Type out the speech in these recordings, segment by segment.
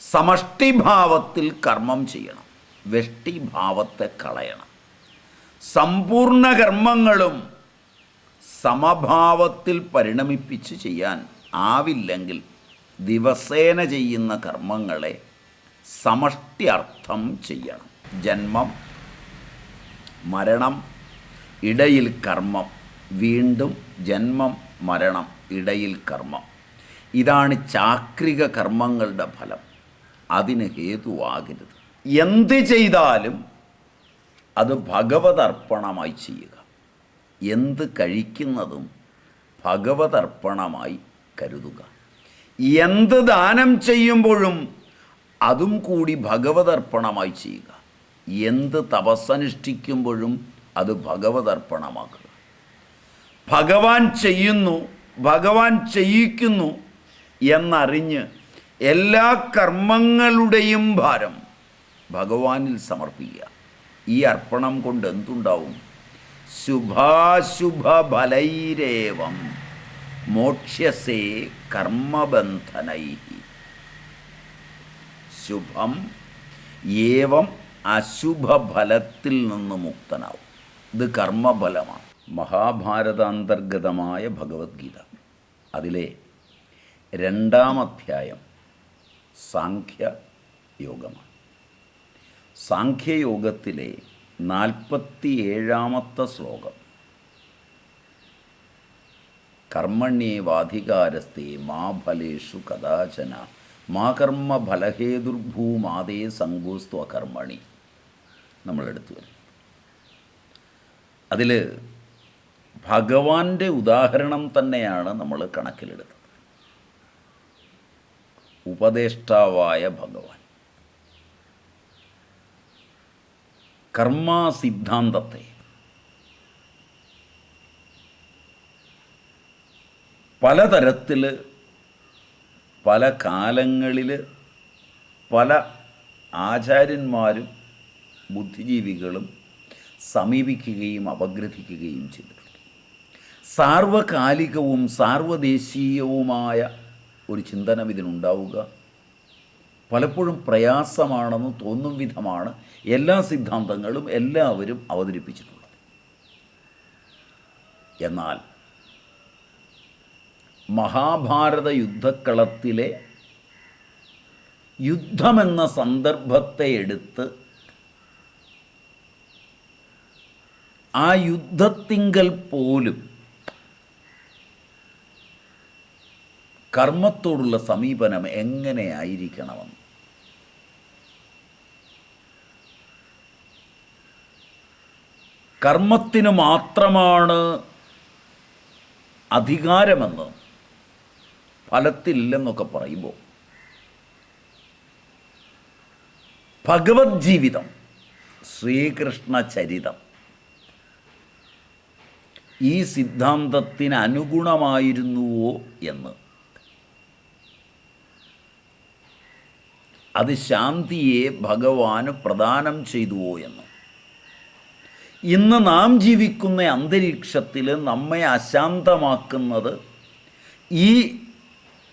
സമഷ്ടിഭാവത്തിൽ കർമ്മം ചെയ്യണം, വ്യഷ്ടിഭാവത്തെ കളയണം. സമ്പൂർണ്ണ കർമ്മങ്ങളും സമഭാവത്തിൽ പരിണമിപ്പിച്ച് ചെയ്യാൻ ആവില്ലെങ്കിൽ ദിവസേന ചെയ്യുന്ന കർമ്മങ്ങളെ സമഷ്ടി അർത്ഥം ചെയ്യണം. ജന്മം, മരണം, ഇടയിൽ കർമ്മം, വീണ്ടും ജന്മം, മരണം, ഇടയിൽ കർമ്മം. ഇതാണ് ചാക്രിക കർമ്മങ്ങളുടെ ഫലം. അതിന് ഹേതുവാകരുത്. എന്ത് ചെയ്താലും അത് ഭഗവതർപ്പണമായി ചെയ്യുക. എന്ത് കഴിക്കുന്നതും ഭഗവതർപ്പണമായി കരുതുക. എന്ത് ദാനം ചെയ്യുമ്പോഴും അതും കൂടി ഭഗവതർപ്പണമായി ചെയ്യുക. എന്ത് തപസ്സനുഷ്ഠിക്കുമ്പോഴും അത് ഭഗവതർപ്പണമാക്കുക. ഭഗവാൻ ചെയ്യുന്നു, ഭഗവാൻ ചെയ്യിക്കുന്നു എന്നറിഞ്ഞ് എല്ലാ കർമ്മങ്ങളുടെയും ഭാരം ഭഗവാനിൽ സമർപ്പിക്കുക. ഈ അർപ്പണം കൊണ്ട് എന്തുണ്ടാവും? ശുഭാശുഭഫലൈരേവം മോക്ഷ്യസേ കർമ്മബന്ധനൈ. ശുഭം ഏവം അശുഭഫലത്തിൽ നിന്ന് മുക്തനാവും. ഇത് കർമ്മഫലമാണ്. മഹാഭാരതാന്തർഗതമായ ഭഗവത്ഗീത, അതിലെ 2-ാം അധ്യായം സാഖ്യയോഗമാണ്. സാഖ്യയോഗത്തിലെ 47-ാമത്തെ ശ്ലോകം, കർമ്മണ്യേവാധികാരസ്തേ മാ ഫലേഷു കദാചന മാ കർമ്മ ഫലഹേതുർഭൂമാദേ സങ്കോസ്ത്വ കർമ്മണി നമ്മളെടുത്തു വരും. അതിൽ ഭഗവാന്റെ ഉദാഹരണം തന്നെയാണ് നമ്മൾ കണക്കിലെടുത്തത്. ഉപദേഷ്ടാവായ ഭഗവാൻ കർമ്മസിദ്ധാന്തത്തെ പലതരത്തിൽ പല കാലങ്ങളിൽ പല ആചാര്യന്മാരും ബുദ്ധിജീവികളും സമീപിക്കുകയും അപഗ്രഥിക്കുകയും ചെയ്തിട്ടുണ്ട്. സാർവകാലികവും സാർവദേശീയവുമായ ഒരു ചിന്തനം ഇതിനുണ്ടാവുക പലപ്പോഴും പ്രയാസമാണെന്ന് തോന്നും വിധമാണ് എല്ലാ സിദ്ധാന്തങ്ങളും എല്ലാവരും അവതരിപ്പിച്ചിട്ടുള്ളത്. എന്നാൽ മഹാഭാരത യുദ്ധക്കളത്തിലെ യുദ്ധമെന്ന സന്ദർഭത്തെ എടുത്ത് ആ യുദ്ധത്തിങ്കൽ പോലും കർമ്മത്തോടുള്ള സമീപനം എങ്ങനെയായിരിക്കണമെന്ന് കർമ്മത്തിന് മാത്രമാണ് അധികാരമെന്ന് ഫലത്തില്ലെന്നൊക്കെ പറയുമ്പോൾ ഭഗവത് ജീവിതം, ശ്രീകൃഷ്ണ ചരിതം ഈ സിദ്ധാന്തത്തിന് അനുഗുണമായിരുന്നുവോ എന്ന്, അത് ശാന്തിയെ ഭഗവാന് പ്രദാനം ചെയ്തുവോ എന്ന്, ഇന്ന് നാം ജീവിക്കുന്ന അന്തരീക്ഷത്തിൽ നമ്മെ അശാന്തമാക്കുന്നത് ഈ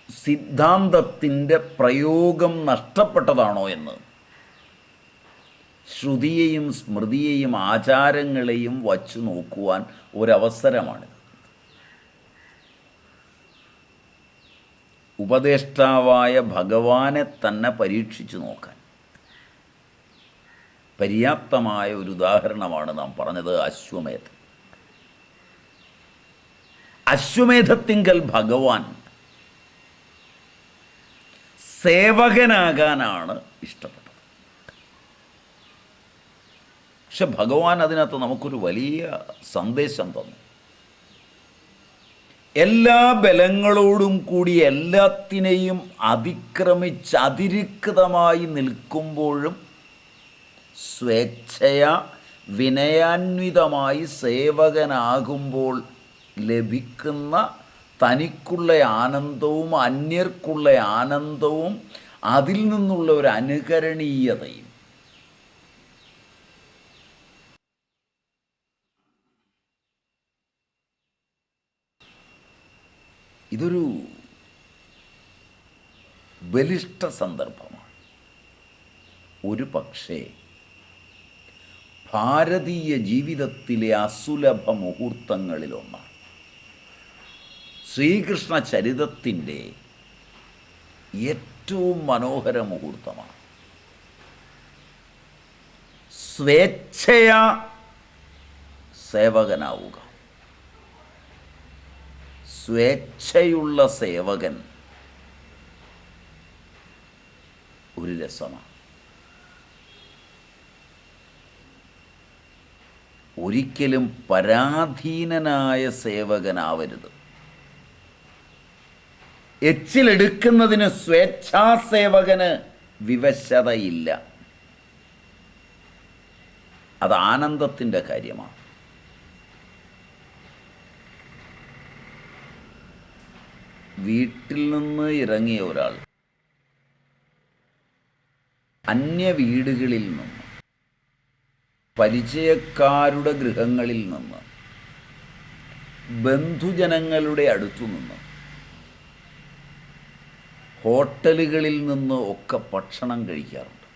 സിദ്ധാന്തത്തിൻ്റെ പ്രയോഗം നഷ്ടപ്പെട്ടതാണോ എന്ന് ശ്രുതിയെയും സ്മൃതിയെയും ആചാരങ്ങളെയും വച്ചു നോക്കുവാൻ ഒരവസരമാണിത്. ഉപദേഷ്ടാവായ ഭഗവാനെ തന്നെ പരീക്ഷിച്ചു നോക്കാൻ പര്യാപ്തമായ ഒരു ഉദാഹരണമാണ് നാം പറഞ്ഞത് അശ്വമേധം. അശ്വമേധത്തിങ്കൽ ഭഗവാൻ സേവകനാകാനാണ് ഇഷ്ടപ്പെട്ടത്. പക്ഷെ ഭഗവാൻ അതിനകത്ത് നമുക്കൊരു വലിയ സന്ദേശം തന്നു. എല്ലാ ബലങ്ങളോടും കൂടി എല്ലാത്തിനെയും അതിക്രമിച്ച് അതിരിക്തമായി നിൽക്കുമ്പോഴും സ്വേച്ഛയാ വിനയാന്വിതമായി സേവകനാകുമ്പോൾ ലഭിക്കുന്ന തനിക്കുള്ള ആനന്ദവും അന്യർക്കുള്ള ആനന്ദവും അതിൽ നിന്നുള്ള ഒരു അനുകരണീയതയും ഇതൊരു ബലിഷ്ഠ സന്ദർഭമാണ്. ഒരു പക്ഷേ ഭാരതീയ ജീവിതത്തിലെ അസുലഭ മുഹൂർത്തങ്ങളിലൊന്നാണ്. ശ്രീകൃഷ്ണ ചരിതത്തിൻ്റെ ഏറ്റവും മനോഹര മുഹൂർത്തമാണ്. സ്വേച്ഛയാ സേവകനാവുക. സ്വേച്ഛയുള്ള സേവകൻ ഒരു രസമാണ്. ഒരിക്കലും പരാധീനനായ സേവകനാവരുത്. എച്ചിലെടുക്കുന്നതിന് സ്വേച്ഛാസേവകന് വിവശതയില്ല. അത് ആനന്ദത്തിൻ്റെ കാര്യമാണ്. വീട്ടിൽ നിന്ന് ഇറങ്ങിയ ഒരാൾ അന്യ വീടുകളിൽ നിന്ന്, പരിചയക്കാരുടെ ഗൃഹങ്ങളിൽ നിന്ന്, ബന്ധുജനങ്ങളുടെ അടുത്തു നിന്ന്, ഹോട്ടലുകളിൽ നിന്ന് ഒക്കെ ഭക്ഷണം കഴിക്കാറുണ്ട്.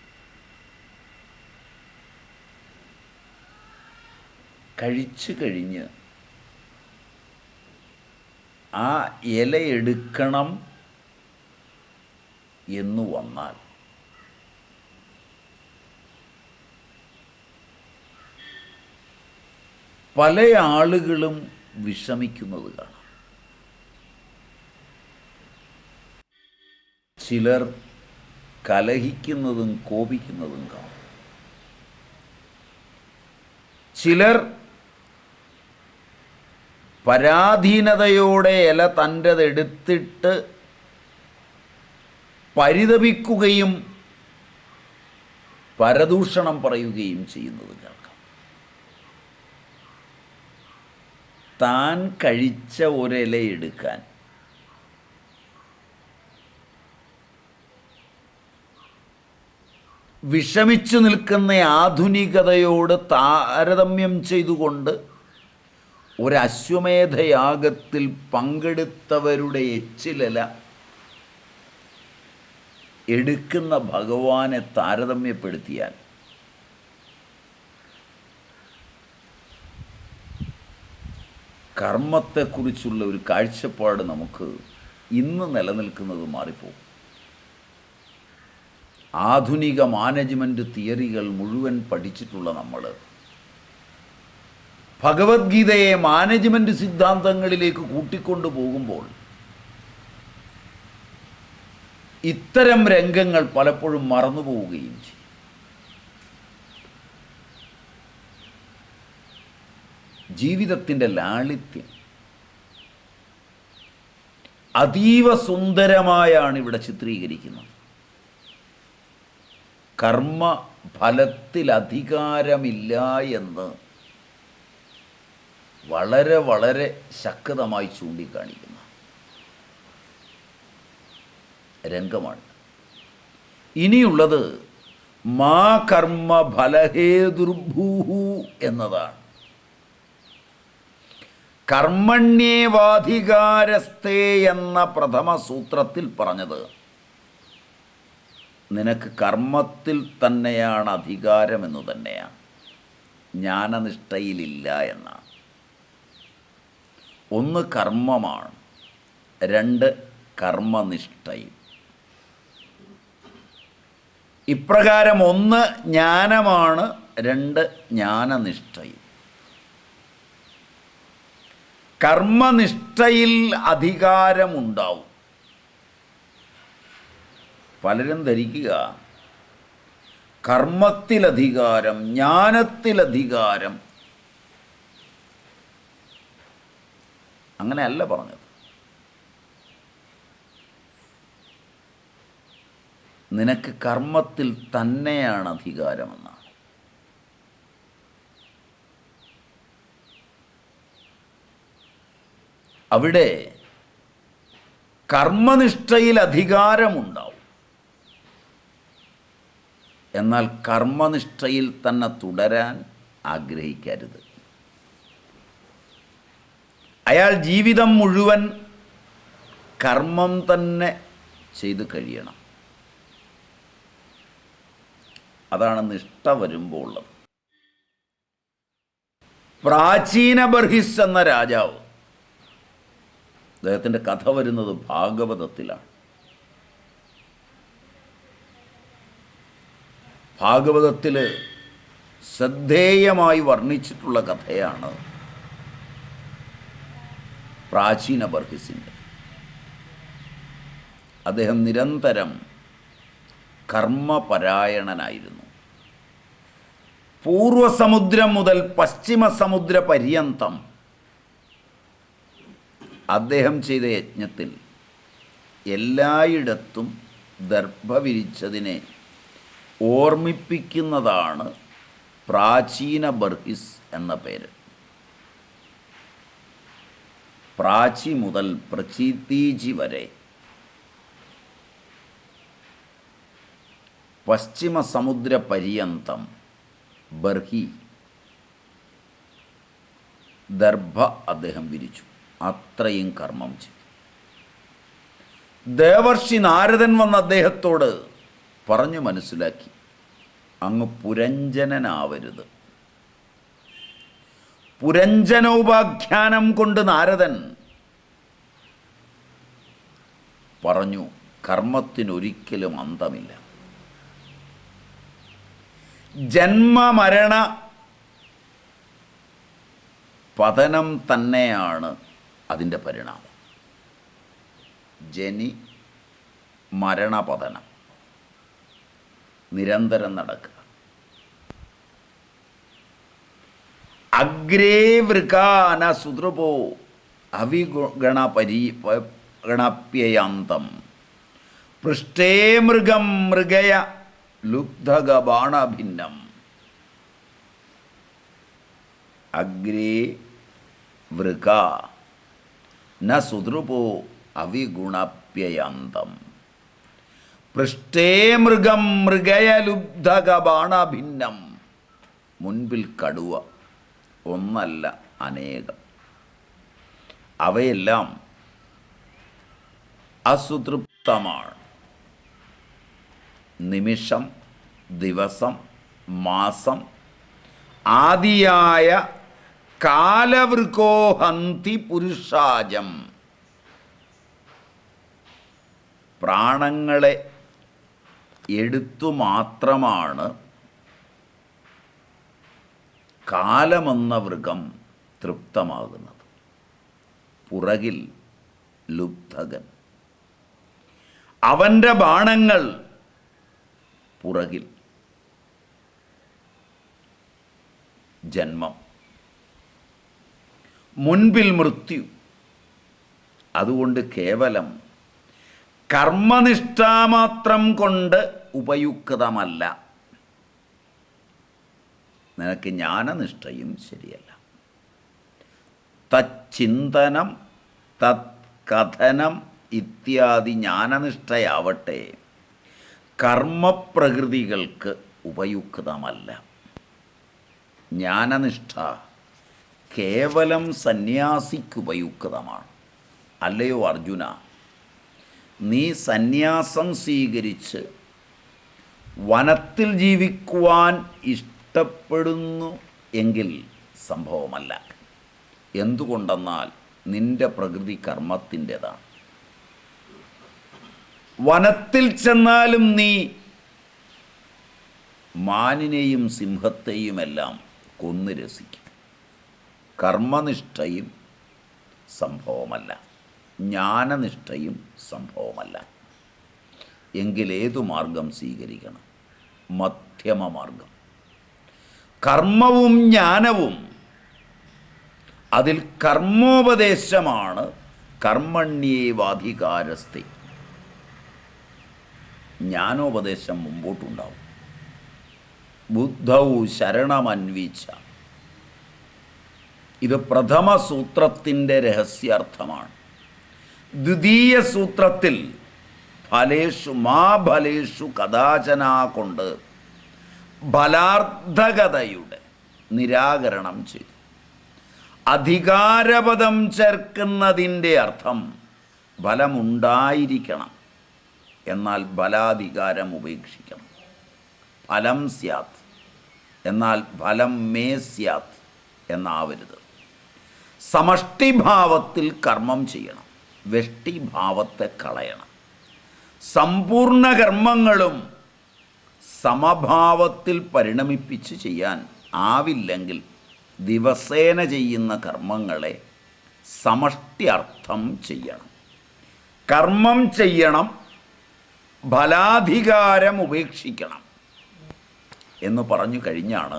കഴിച്ചു കഴിഞ്ഞ് ആ ഇല എടുക്കണം എന്നു വന്നാൽ പല ആളുകളും വിഷമിക്കുന്നത് കാണാം. ചിലർ കലഹിക്കുന്നതും കോപിക്കുന്നതും കാണും. ചിലർ പരാധീനതയോടെ ഇല തൻ്റെതെടുത്തിട്ട് പരിതപിക്കുകയും പരദൂഷണം പറയുകയും ചെയ്യുന്നത് കേൾക്കാം. താൻ കഴിച്ച ഒരില എടുക്കാൻ വിഷമിച്ചു നിൽക്കുന്ന ആധുനികതയോട് താരതമ്യം ചെയ്തുകൊണ്ട് ഒരശ്വമേധയാഗത്തിൽ പങ്കെടുത്തവരുടെ എച്ചിലല എടുക്കുന്ന ഭഗവാനെ താരതമ്യപ്പെടുത്തിയാൽ കർമ്മത്തെക്കുറിച്ചുള്ള ഒരു കാഴ്ചപ്പാട് നമുക്ക് ഇന്ന് നിലനിൽക്കുന്നത് മാറിപ്പോകും. ആധുനിക മാനേജ്മെൻറ്റ് തിയറികൾ മുഴുവൻ പഠിച്ചിട്ടുള്ള നമ്മൾ ഭഗവത്ഗീതയെ മാനേജ്മെൻറ്റ് സിദ്ധാന്തങ്ങളിലേക്ക് കൂട്ടിക്കൊണ്ടു പോകുമ്പോൾ ഇത്തരം രംഗങ്ങൾ പലപ്പോഴും മറന്നുപോവുകയും ചെയ്യും. ജീവിതത്തിൻ്റെ ലാളിത്യം അതീവ സുന്ദരമായാണ് ഇവിടെ ചിത്രീകരിക്കുന്നത്. കർമ്മ ഫലത്തിൽ അധികാരമില്ല എന്ന് വളരെ വളരെ ശക്തമായി ചൂണ്ടിക്കാണിക്കുന്ന രംഗമാണ്. ഇനിയുള്ളത് മാ കർമ്മ ഫലഹേതുർഭൂഹു എന്നതാണ്. കർമ്മണ്യേവാധികാരസ്ഥേ എന്ന പ്രഥമ സൂത്രത്തിൽ പറഞ്ഞത് നിനക്ക് കർമ്മത്തിൽ തന്നെയാണ് അധികാരമെന്നു തന്നെയാണ്, ജ്ഞാനനിഷ്ഠയിലില്ല എന്നാണ്. ഒന്ന് കർമ്മമാണ്, രണ്ട് കർമ്മനിഷ്ഠയും. ഇപ്രകാരം ഒന്ന് ജ്ഞാനമാണ്, രണ്ട് ജ്ഞാനനിഷ്ഠയും. കർമ്മനിഷ്ഠയിൽ അധികാരമുണ്ടാവും. പലരും ധരിക്കുക കർമ്മത്തിലധികാരം, ജ്ഞാനത്തിലധികാരം. അങ്ങനെയല്ല പറഞ്ഞത്. നിനക്ക് കർമ്മത്തിൽ തന്നെയാണ് അധികാരമെന്നാണ്. അവിടെ കർമ്മനിഷ്ഠയിൽ അധികാരമുണ്ടാവും. എന്നാൽ കർമ്മനിഷ്ഠയിൽ തന്നെ തുടരാൻ ആഗ്രഹിക്കരുത്. അയാൾ ജീവിതം മുഴുവൻ കർമ്മം തന്നെ ചെയ്തു കഴിയണം. അതാണ് നിഷ്ഠ വരുമ്പോൾ ഉള്ളത്. പ്രാചീന ബർഹിസ് എന്ന രാജാവ്, അദ്ദേഹത്തിൻ്റെ കഥ വരുന്നത് ഭാഗവതത്തിലാണ്. ഭാഗവതത്തിൽ ശ്രദ്ധേയമായി വർണ്ണിച്ചിട്ടുള്ള കഥയാണ് പ്രാചീന ബർഹിസിൻ്റെ. അദ്ദേഹം നിരന്തരം കർമ്മപരായണനായിരുന്നു. പൂർവസമുദ്രം മുതൽ പശ്ചിമ സമുദ്ര പര്യന്തം അദ്ദേഹം ചെയ്ത യജ്ഞത്തിൽ എല്ലായിടത്തും ദർഭ വിരിച്ചതിനെ ഓർമ്മിപ്പിക്കുന്നതാണ് പ്രാചീന ബർഹിസ് എന്ന പേര്. പ്രാചി മുതൽ പ്രചീതീജി വരെ പശ്ചിമ സമുദ്ര പര്യന്തം ബർഹി ദർഭ അദ്ദേഹം വിരിച്ചു. അത്രയും കർമ്മം ചെയ്തു. ദേവർഷി നാരദൻ വന്ന് അദ്ദേഹത്തോട് പറഞ്ഞു മനസ്സിലാക്കി, അങ്ങ് പുരഞ്ജനനാവരുത്. പുരഞ്ജനോപാഖ്യാനം കൊണ്ട് നാരദൻ പറഞ്ഞു, കർമ്മത്തിനൊരിക്കലും അന്തമില്ല. ജന്മമരണ പതനം തന്നെയാണ് അതിൻ്റെ പരിണാമം. ജനി മരണപതനം നിരന്തരം നടക്കുക. അഗ്രേ വൃകാന സുതൃപോ അവിഗണപ്യയാന്തം പൃഷ്ഠേ മൃഗം മൃഗയ ലുബ്ധഗബാണഭിന്നം. അഗ്രേ വൃക ന സുതൃപോ അവിഗുണപ്യയാന്തം പൃഷ്ഠേ മൃഗം മൃഗയ ലുബ്ധഗബാണഭിന്നം. മുൻപിൽ കടുവ, ഒന്നല്ല അനേകം. അവയെല്ലാം അസുതൃപ്തമാണ്. നിമിഷം, ദിവസം, മാസം ആദിയായ കാലവൃക്കോ ഹന്തി പുരുഷാജം. പ്രാണങ്ങളെ എടുത്തു മാത്രമാണ് കാലമെന്ന വൃഗം തൃപ്തമാകുന്നത്. പുറകിൽ ലുബ്ധകൻ, അവൻ്റെ ബാണങ്ങൾ പുറകിൽ. ജന്മം, മുൻപിൽ മൃത്യു. അതുകൊണ്ട് കേവലം കർമ്മനിഷ്ഠാമാത്രം കൊണ്ട് ഉപയുക്തമല്ല. നിനക്ക് ജ്ഞാനനിഷ്ഠയും ശരിയല്ല. തച്ചിന്തനം തത് കഥനം ഇത്യാദി ജ്ഞാനനിഷ്ഠയാവട്ടെ കർമ്മപ്രകൃതികൾക്ക് ഉപയുക്തമല്ല. ജ്ഞാനനിഷ്ഠ കേവലം സന്യാസിക്ക് ഉപയുക്തമാണ്. അല്ലയോ അർജുന, നീ സന്യാസം സ്വീകരിച്ച് വനത്തിൽ ജീവിക്കുവാൻ ഇഷ്ടപ്പെടുന്നു എങ്കിൽ സംഭവമല്ല. എന്തുകൊണ്ടെന്നാൽ നിന്റെ പ്രകൃതി കർമ്മത്തിൻ്റെതാണ്. വനത്തിൽ ചെന്നാലും നീ മാനിനെയും സിംഹത്തെയുമെല്ലാം കൊന്നു രസിക്കും. കർമ്മനിഷ്ഠയും സംഭവമല്ല, ജ്ഞാനനിഷ്ഠയും സംഭവമല്ല. എങ്കിലേതു മാർഗം സ്വീകരിക്കണം? മധ്യമ മാർഗം. കർമ്മവും ജ്ഞാനവും, അതിൽ കർമ്മോപദേശമാണ് കർമ്മണ്യേവാധികാരസ്ഥ. ജ്ഞാനോപദേശം മുമ്പോട്ടുണ്ടാവും. ബുദ്ധൗ ശരണമന്വിച്ച. ഇത് പ്രഥമ സൂത്രത്തിൻ്റെ രഹസ്യാർത്ഥമാണ്. ദ്വിതീയ സൂത്രത്തിൽ ഫലേഷു മാ ഫലേഷു കഥാചന കൊണ്ട് ഫലാർത്ഥകതയുടെ നിരാകരണം ചെയ്തു. അധികാരപദം ചേർക്കുന്നതിൻ്റെ അർത്ഥം ഫലമുണ്ടായിരിക്കണം, എന്നാൽ ഫലാധികാരം ഉപേക്ഷിക്കണം. ഫലം സ്യാത്, എന്നാൽ ഫലം മേ സ്യാത് എന്നാവരുത്. സമഷ്ടിഭാവത്തിൽ കർമ്മം ചെയ്യണം, വെഷ്ടിഭാവത്തെ കളയണം. സമ്പൂർണ്ണ കർമ്മങ്ങളും സമഭാവത്തിൽ പരിണമിപ്പിച്ച് ചെയ്യാൻ ആവില്ലെങ്കിൽ ദിവസേന ചെയ്യുന്ന കർമ്മങ്ങളെ സമഷ്ടി അർത്ഥം ചെയ്യണം. കർമ്മം ചെയ്യണം, ഫലാധികാരം ഉപേക്ഷിക്കണം എന്ന് പറഞ്ഞു കഴിഞ്ഞാണ്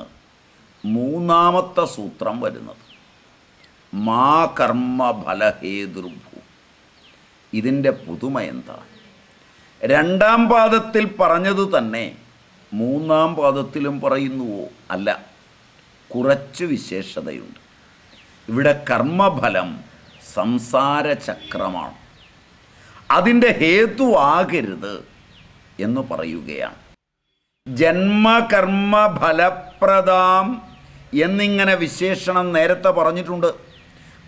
മൂന്നാമത്തെ സൂത്രം വരുന്നത്. മാ കർമ്മ ഫലഹേതുർഭൂ. ഇതിൻ്റെ പുതുമ എന്താണ്? രണ്ടാം പാദത്തിൽ പറഞ്ഞത് തന്നെ മൂന്നാം പാദത്തിലും പറയുന്നുവോ? അല്ല, കുറച്ച് വിശേഷതയുണ്ട്. ഇവിടെ കർമ്മഫലം സംസാരചക്രമാണ്, അതിൻ്റെ ഹേതുവാകരുത് എന്ന് പറയുകയാണ്. ജന്മകർമ്മ ഫലപ്രദാം എന്നിങ്ങനെ വിശേഷണം നേരത്തെ പറഞ്ഞിട്ടുണ്ട്.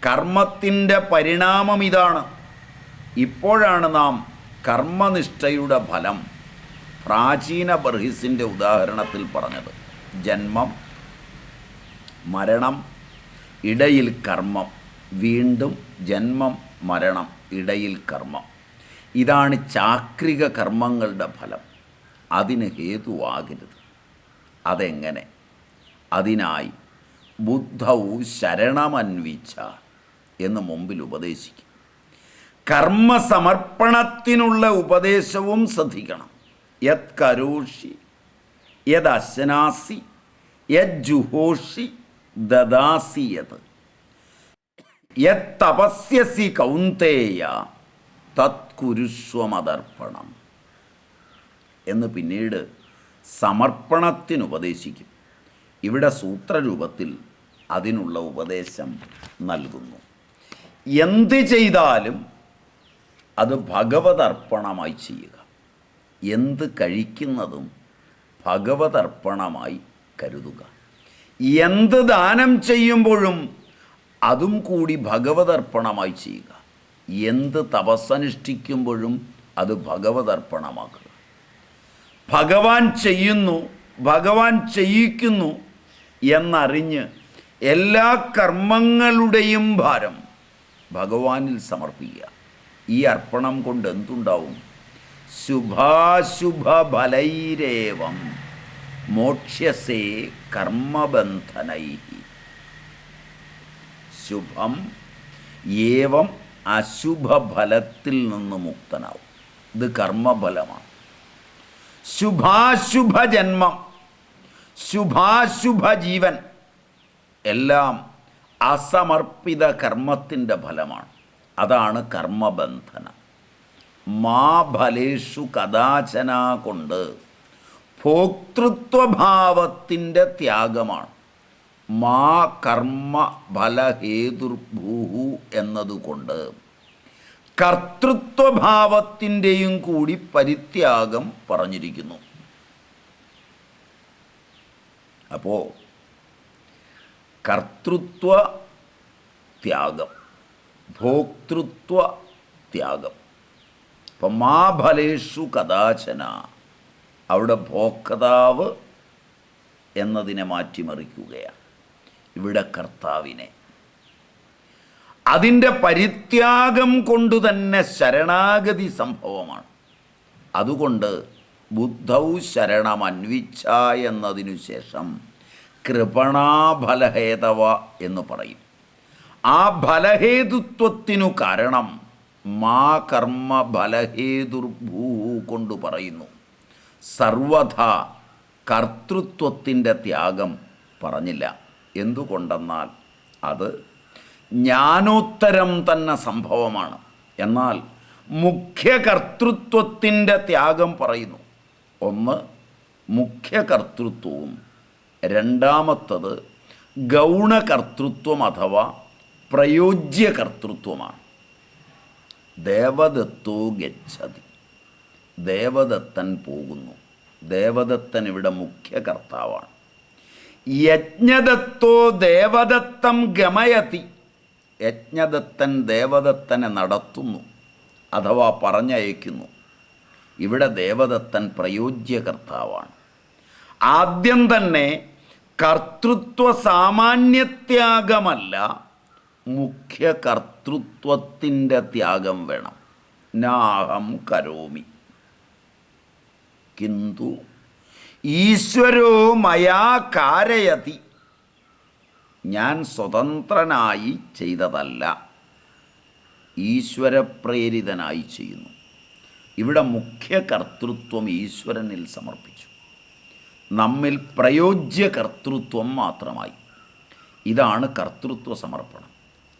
കർമ്മത്തിൻ്റെ പരിണാമം ഇതാണ്. ഇപ്പോഴാണ് നാം കർമ്മനിഷ്ഠയുടെ ഫലം പ്രാചീന ബർഹിസിൻ്റെ ഉദാഹരണത്തിൽ പറഞ്ഞത്. ജന്മം, മരണം, ഇടയിൽ കർമ്മം, വീണ്ടും ജന്മം, മരണം, ഇടയിൽ കർമ്മം. ഇതാണ് ചാക്രിക കർമ്മങ്ങളുടെ ഫലം. അതിന് ഹേതുവാകരുത്. അതെങ്ങനെ? അതിനായി ബുദ്ധൗ ശരണമന്വിച്ച എന്ന് മുമ്പിൽ ഉപദേശിക്കും. കർമ്മസമർപ്പണത്തിനുള്ള ഉപദേശവും ശ്രദ്ധിക്കണം. യത് കരോഷി യത് അശ്നാസി യത് ജുഹോഷി ദദാസി യത് യത് തപസ്യസി കൗന്തേയ തത് കുരുഷ്വമതർപ്പണം എന്ന് പിന്നീട് സമർപ്പണത്തിനുപദേശിക്കും. ഇവിടെ സൂത്രരൂപത്തിൽ അതിനുള്ള ഉപദേശം നൽകുന്നു. എന്ത് ചെയ്താലും അത് ഭഗവതർപ്പണമായി ചെയ്യുക. എന്ത് കഴിക്കുന്നതും ഭഗവതർപ്പണമായി കരുതുക. എന്ത് ദാനം ചെയ്യുമ്പോഴും അതും കൂടി ഭഗവതർപ്പണമായി ചെയ്യുക. എന്ത് തപസ്സനുഷ്ഠിക്കുമ്പോഴും അത് ഭഗവതർപ്പണമാക്കുക. ഭഗവാൻ ചെയ്യുന്നു, ഭഗവാൻ ചെയ്യിക്കുന്നു എന്നറിഞ്ഞ് എല്ലാ കർമ്മങ്ങളുടെയും ഭാരം ഭഗവാനിൽ സമർപ്പിക്കുക. ഈ അർപ്പണം കൊണ്ട് എന്തുണ്ടാവും? ശുഭാശുഭഫലൈരേവം മോക്ഷ്യസേ കർമ്മബന്ധനൈ. ശുഭം ഏവം അശുഭഫലത്തിൽ നിന്ന് മുക്തനാവും. ഇത് കർമ്മഫലമാണ്. ശുഭാശുഭ ജന്മം, ശുഭാശുഭ ജീവൻ എല്ലാം അസമർപ്പിത കർമ്മത്തിൻ്റെ ഫലമാണ്. അതാണ് കർമ്മബന്ധനം. മാ ഫലേഷു കഥാചന കൊണ്ട് ഭോക്തൃത്വഭാവത്തിൻ്റെ ത്യാഗമാണ്. മാ കർമ്മ ഫലഹേതുർഭൂഹു എന്നതുകൊണ്ട് കർത്തൃത്വഭാവത്തിൻ്റെയും കൂടി പരിത്യാഗം പറഞ്ഞിരിക്കുന്നു. അപ്പോൾ കർത്തൃത്വ ത്യാഗം, ഭോക്തൃത്വ ത്യാഗം. അപ്പം മാ ഫലേഷു കഥാചന, അവിടെ ഭോക്താവ് എന്നതിനെ മാറ്റിമറിക്കുകയാണ്. ഇവിടെ കർത്താവിനെ. അതിൻ്റെ പരിത്യാഗം കൊണ്ട് തന്നെ ശരണാഗതി സംഭവമാണ്. അതുകൊണ്ട് ബുദ്ധൗ ശരണമന്വിച്ച എന്നതിനു ശേഷം കൃപണാഫലഹേതവ എന്ന് പറയും. ആ ഫലഹേതുത്വത്തിനു കാരണം മാ കർമ്മ ഫലഹേതുർഭൂ കൊണ്ട് പറയുന്നു. സർവഥ കർത്തൃത്വത്തിൻ്റെ ത്യാഗം പറഞ്ഞില്ല. എന്തുകൊണ്ടെന്നാൽ അത് ജ്ഞാനോത്തരം തന്നെ സംഭവമാണ്. എന്നാൽ മുഖ്യ കർത്തൃത്വത്തിൻ്റെ ത്യാഗം പറയുന്നു. ഒന്ന് മുഖ്യകർത്തൃത്വവും രണ്ടാമത്തത് ഗൗണകർത്തൃത്വം അഥവാ പ്രയോജ്യകർത്തൃത്വമാണ്. ദേവദത്തോ ഗച്ഛതി, ദേവദത്തൻ പോകുന്നു. ദേവദത്തൻ ഇവിടെ മുഖ്യ കർത്താവാണ്. യജ്ഞദത്തോ ദേവദത്തം ഗമയതി, യജ്ഞദത്തൻ ദേവദത്തനെ നടത്തുന്നു അഥവാ പറഞ്ഞയക്കുന്നു. ഇവിടെ ദേവദത്തൻ പ്രയോജ്യ കർത്താവാണ്. ആദ്യം തന്നെ കർത്തൃത്വ സാമാന്യത്യാഗമല്ല, മുഖ്യ കർത്തൃത്വത്തിൻ്റെ ത്യാഗം വേണം. നാഹം കരോമി കിന്തു ഈശ്വരോ മയാ കാരയതി, ഞാൻ സ്വതന്ത്രനായി ചെയ്തതല്ല, ഈശ്വരപ്രേരിതനായി ചെയ്യുന്നു. ഇവിടെ മുഖ്യ കർത്തൃത്വം ഈശ്വരനിൽ സമർപ്പിച്ചു, നമ്മിൽ പ്രയോജ്യ കർത്തൃത്വം മാത്രമായി. ഇതാണ് കർത്തൃത്വ സമർപ്പണം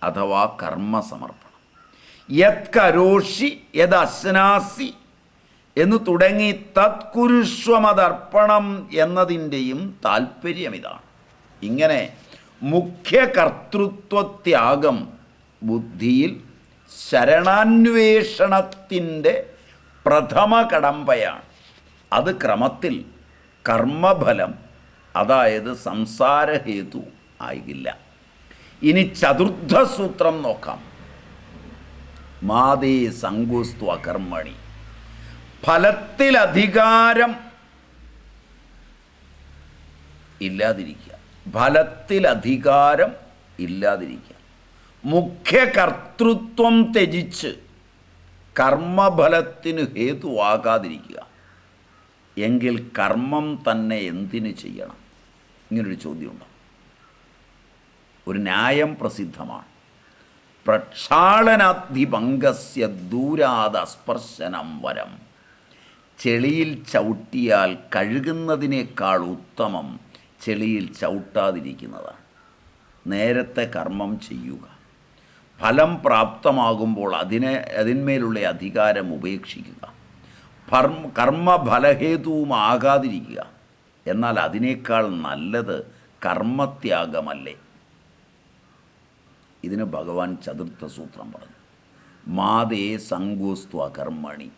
അഥവാ കർമ്മസമർപ്പണം. യത് കരോഷി യത് അശ്നാസി എന്ന് തുടങ്ങി തത്കുരുഷ്വമതർപ്പണം എന്നതിൻ്റെയും താല്പര്യം ഇതാണ്. ഇങ്ങനെ മുഖ്യ കർത്തൃത്വത്യാഗം ബുദ്ധിയിൽ ശരണാന്വേഷണത്തിൻ്റെ പ്രഥമ കടമ്പയാണ്. അത് ക്രമത്തിൽ കർമ്മഫലം, അതായത് സംസാരഹേതു ആയില്ല. ഇനി ചതുർത്ഥ സൂത്രം നോക്കാം. മാതേ സങ്കുസ്തു അകർമ്മണി, ഫലത്തിൽ അധികാരം ഇല്ലാതിരിക്കുക, ഫലത്തിൽ അധികാരം ഇല്ലാതിരിക്കുക, മുഖ്യ കർത്തൃത്വം ത്യജിച്ച് കർമ്മഫലത്തിന് ഹേതുവാകാതിരിക്കുക. എങ്കിൽ കർമ്മം തന്നെ എന്തിനു ചെയ്യണം? ഇങ്ങനൊരു ചോദ്യമുണ്ട്. ഒരു ന്യായം പ്രസിദ്ധമാണ്. പ്രക്ഷാളനാധിഭംഗസ്യ ദൂരാദസ്പർശനം വരം, ചെളിയിൽ ചവിട്ടിയാൽ കഴുകുന്നതിനേക്കാൾ ഉത്തമം ചെളിയിൽ ചവിട്ടാതിരിക്കുന്നതാണ്. നേരത്തെ കർമ്മം ചെയ്യുക, ഫലം പ്രാപ്തമാകുമ്പോൾ അതിന്മേലുള്ള അധികാരം ഉപേക്ഷിക്കുക, കർമ്മഫലഹേതുവുമാകാതിരിക്കുക. എന്നാൽ അതിനേക്കാൾ നല്ലത് കർമ്മത്യാഗമല്ലേ? ഇതിന് ഭഗവാൻ ചതുർത്ഥ സൂത്രം പറഞ്ഞു. മാതേ സങ്കുസ്തു അകർമ്മണി,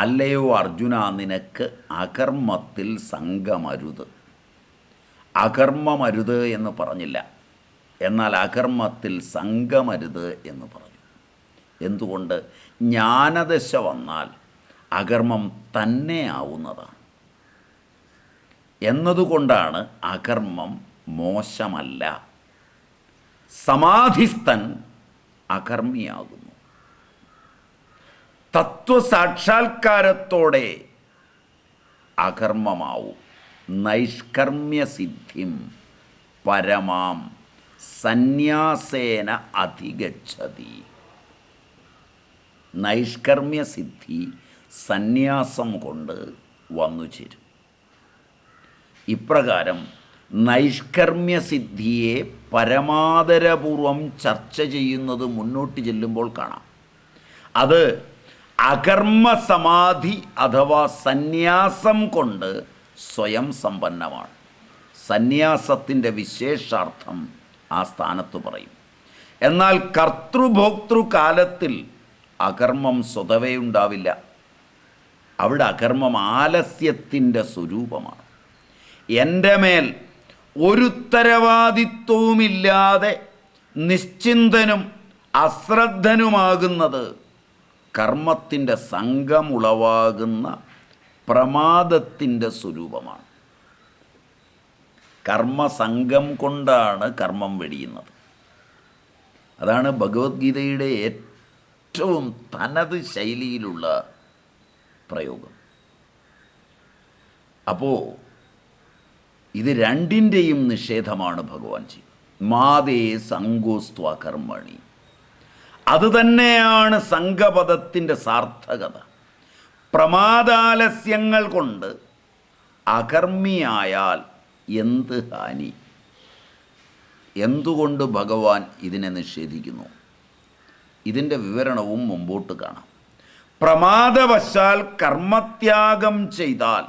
അല്ലയോ അർജുന, നിനക്ക് അകർമ്മത്തിൽ സംഗമരുത്. അകർമ്മമരുത് എന്ന് പറഞ്ഞില്ല, എന്നാൽ അകർമ്മത്തിൽ സംഗമരുത് എന്ന് പറഞ്ഞു. എന്തുകൊണ്ട്? ജ്ഞാനദശ വന്നാൽ അകർമ്മം തന്നെ ആവുന്നതാണ് എന്നതുകൊണ്ടാണ് അകർമ്മം മോശമല്ല. സമാധിസ്ഥൻ അകർമ്മിയാകുന്നു. തത്വസാക്ഷാത്കാരത്തോടെ അകർമ്മമാവും. നൈഷ്കർമ്മ്യസിദ്ധിം പരമാം സന്യാസേന അധിഗച്ഛതി. നൈഷ്കർമ്മ്യസിദ്ധി സന്യാസം കൊണ്ട് വന്നു ചേരും. ഇപ്രകാരം നൈഷ്കർമ്മ്യസിദ്ധിയെ പരമാദരപൂർവം ചർച്ച ചെയ്യുന്നത് മുന്നോട്ട് ചെല്ലുമ്പോൾ കാണാം. അത് അകർമ്മസമാധി അഥവാ സന്യാസം കൊണ്ട് സ്വയം സമ്പന്നമാണ്. സന്യാസത്തിൻ്റെ വിശേഷാർത്ഥം ആ സ്ഥാനത്ത് പറയും. എന്നാൽ കർത്തൃഭോക്തൃകാലത്തിൽ അകർമ്മം സ്വതവേ ഉണ്ടാവില്ല. അവിടെ അകർമ്മം ആലസ്യത്തിൻ്റെ സ്വരൂപമാണ്. എൻ്റെ മേൽ ഒരു ഉത്തരവാദിത്വവുമില്ലാതെ നിശ്ചിന്തനും അശ്രദ്ധനുമാകുന്നത് കർമ്മത്തിൻ്റെ സംഘമുളവാകുന്ന പ്രമാദത്തിൻ്റെ സ്വരൂപമാണ്. കർമ്മസംഘം കൊണ്ടാണ് കർമ്മം വെടിയുന്നത്. അതാണ് ഭഗവത്ഗീതയുടെ ഏറ്റവും തനത് ശൈലിയിലുള്ള പ്രയോഗം. അപ്പോൾ ഇത് രണ്ടിൻ്റെയും നിഷേധമാണ് ഭഗവാൻ ചെയ്യുന്നത്. മാതേ സങ്കോസ്ത്വ കർമ്മണി, അതുതന്നെയാണ് സംഘപദത്തിൻ്റെ സാർത്ഥകത. പ്രമാദാലസ്യങ്ങൾ കൊണ്ട് അകർമ്മിയായാൽ എന്ത് ഹാനി? എന്തുകൊണ്ട് ഭഗവാൻ ഇതിനെ നിഷേധിക്കുന്നു? ഇതിൻ്റെ വിവരണവും മുമ്പോട്ട് കാണാം. പ്രമാദവശാൽ കർമ്മത്യാഗം ചെയ്താൽ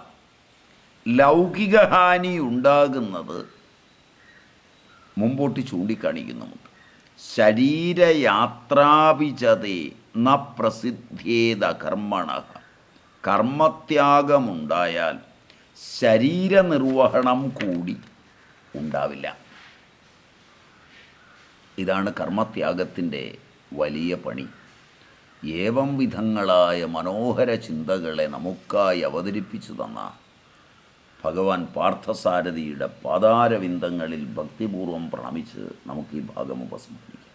ലൗകിക ഹാനി ഉണ്ടാകുന്നത് മുമ്പോട്ട് ചൂണ്ടിക്കാണിക്കുന്നുമുണ്ട്. ശരീരയാത്രാഭിജതേ ന പ്രസിദ്ധേത കർമ്മണ, കർമ്മത്യാഗമുണ്ടായാൽ ശരീരനിർവഹണം കൂടി ഉണ്ടാവില്ല. ഇതാണ് കർമ്മത്യാഗത്തിൻ്റെ വലിയ പണി. ഏവം വിധങ്ങളായ മനോഹര ചിന്തകളെ നമുക്കായി അവതരിപ്പിച്ചു തന്ന ഭഗവാൻ പാർത്ഥസാരഥിയുടെ പാതാരവിന്ദങ്ങളിൽ ഭക്തിപൂർവ്വം പ്രണമിച്ച് നമുക്ക് ഈ ഭാഗം ഉപസംഹരിക്കാം.